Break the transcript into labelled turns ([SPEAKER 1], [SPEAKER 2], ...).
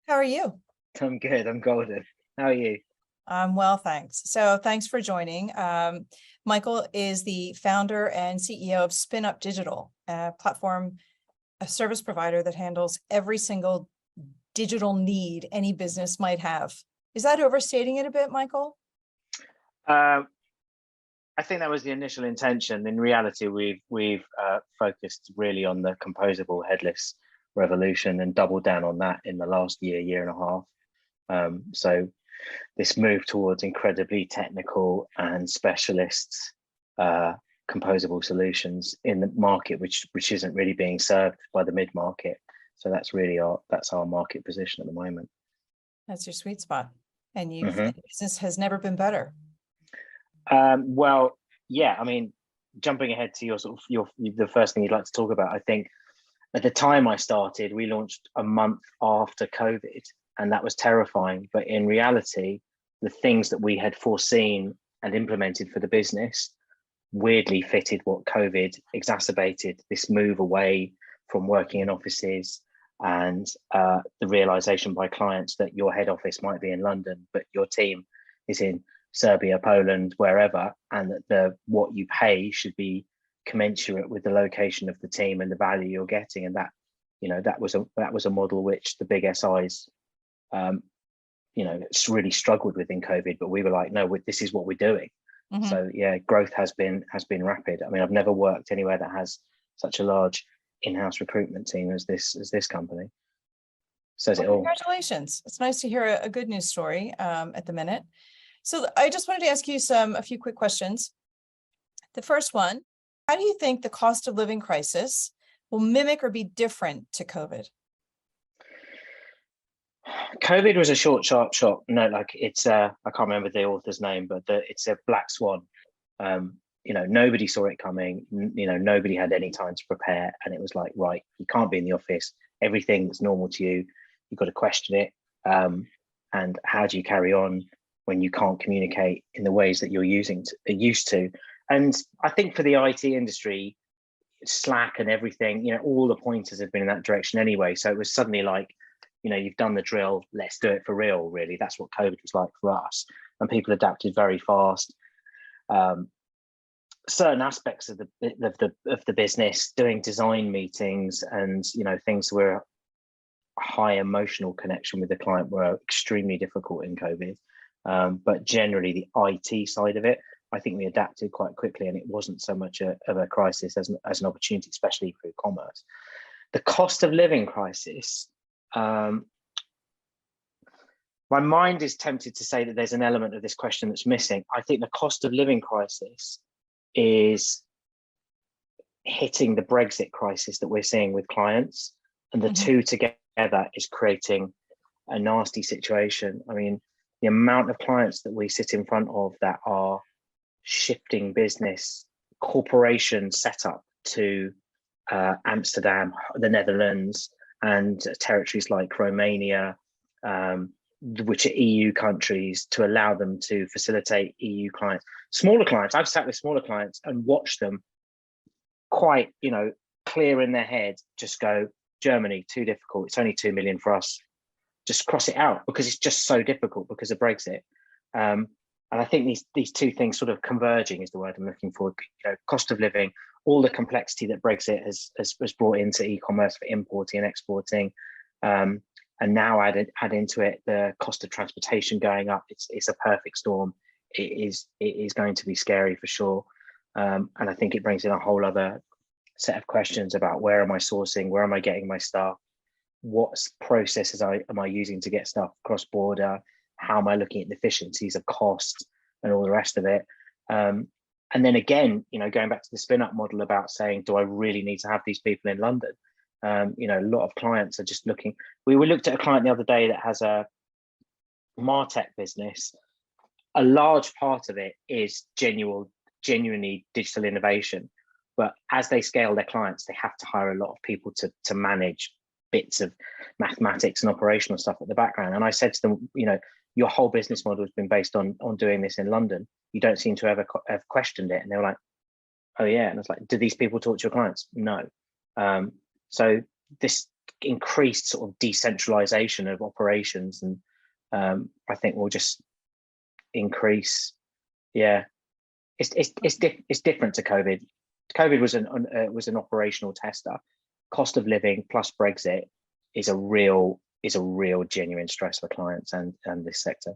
[SPEAKER 1] How are you?
[SPEAKER 2] I'm good. I'm golden. How are you?
[SPEAKER 1] I'm well, thanks. So thanks for joining. Michael is the founder and CEO of SpinUP Digital, a platform, a service provider that handles every single digital need any business might have. Is that overstating it a bit, Michael?
[SPEAKER 2] I think that was the initial intention. In reality, we've focused really on the composable headless revolution and doubled down on that in the last year and a half. So this move towards incredibly technical and specialist composable solutions in the market, which isn't really being served by the mid market. So that's really our market position at the moment.
[SPEAKER 1] That's your sweet spot, and business has never been better.
[SPEAKER 2] Well, yeah. I mean, jumping ahead to the first thing you'd like to talk about, I think at the time I started, we launched a month after COVID, and that was terrifying. But in reality, the things that we had foreseen and implemented for the business weirdly fitted what COVID exacerbated, this move away from working in offices and the realization by clients that your head office might be in London, but your team is in Serbia, Poland, wherever, and that what you pay should be commensurate with the location of the team and the value you're getting. And that was a model which the big SIs it's really struggled with in COVID, but we were like, no, this is what we're doing. So yeah, growth has been rapid. I mean, I've never worked anywhere that has such a large in-house recruitment team as this company. Says it all.
[SPEAKER 1] Congratulations. It's nice to hear a good news story at the minute. So I just wanted to ask you a few quick questions. The first one, how do you think the cost of living crisis will mimic or be different to COVID?
[SPEAKER 2] COVID was a short, sharp shock. No, like it's I can't remember the author's name, but it's a black swan. Nobody saw it coming. Nobody had any time to prepare, and it was like, right, you can't be in the office. Everything that's normal to you, you've got to question it. And how do you carry on when you can't communicate in the ways that you're used to? And I think for the IT industry, Slack and everything, all the pointers have been in that direction anyway. So it was suddenly like, you've done the drill, let's do it for real, really. That's what COVID was like for us. And people adapted very fast. Certain aspects of the business, doing design meetings and, things where a high emotional connection with the client were extremely difficult in COVID. But generally the IT side of it, I think we adapted quite quickly, and it wasn't so much of a crisis as an opportunity, especially for commerce. The cost of living crisis, my mind is tempted to say that there's an element of this question that's missing. I think the cost of living crisis is hitting the Brexit crisis that we're seeing with clients, and the two together is creating a nasty situation. I mean, the amount of clients that we sit in front of that are shifting business, corporation setup to Amsterdam, the Netherlands, and territories like Romania, which are EU countries, to allow them to facilitate EU clients. Smaller clients, I've sat with smaller clients and watched them quite, clear in their head, just go, Germany, too difficult. It's only 2 million for us. Just cross it out, because it's just so difficult because of Brexit. And I think these two things sort of converging is the word I'm looking for. Cost of living, all the complexity that Brexit has brought into e-commerce for importing and exporting, and now add into it the cost of transportation going up. It's a perfect storm. It is going to be scary for sure, and I think it brings in a whole other set of questions about where am I sourcing, where am I getting my stuff, what processes am I using to get stuff cross border. How am I looking at the efficiencies of cost and all the rest of it? And then again, going back to the SpinUp model about saying, do I really need to have these people in London? A lot of clients are just looking. We looked at a client the other day that has a MarTech business. A large part of it is genuinely digital innovation. But as they scale their clients, they have to hire a lot of people to manage bits of mathematics and operational stuff at the background. And I said to them, your whole business model has been based on doing this in London. You don't seem to have questioned it. And they were like, oh yeah. And I was like, do these people talk to your clients? No. So this increased sort of decentralization of operations, and I think will just increase. Yeah, it's different to COVID. COVID was an operational tester. Cost of living plus Brexit is a real genuine stress for clients and this sector.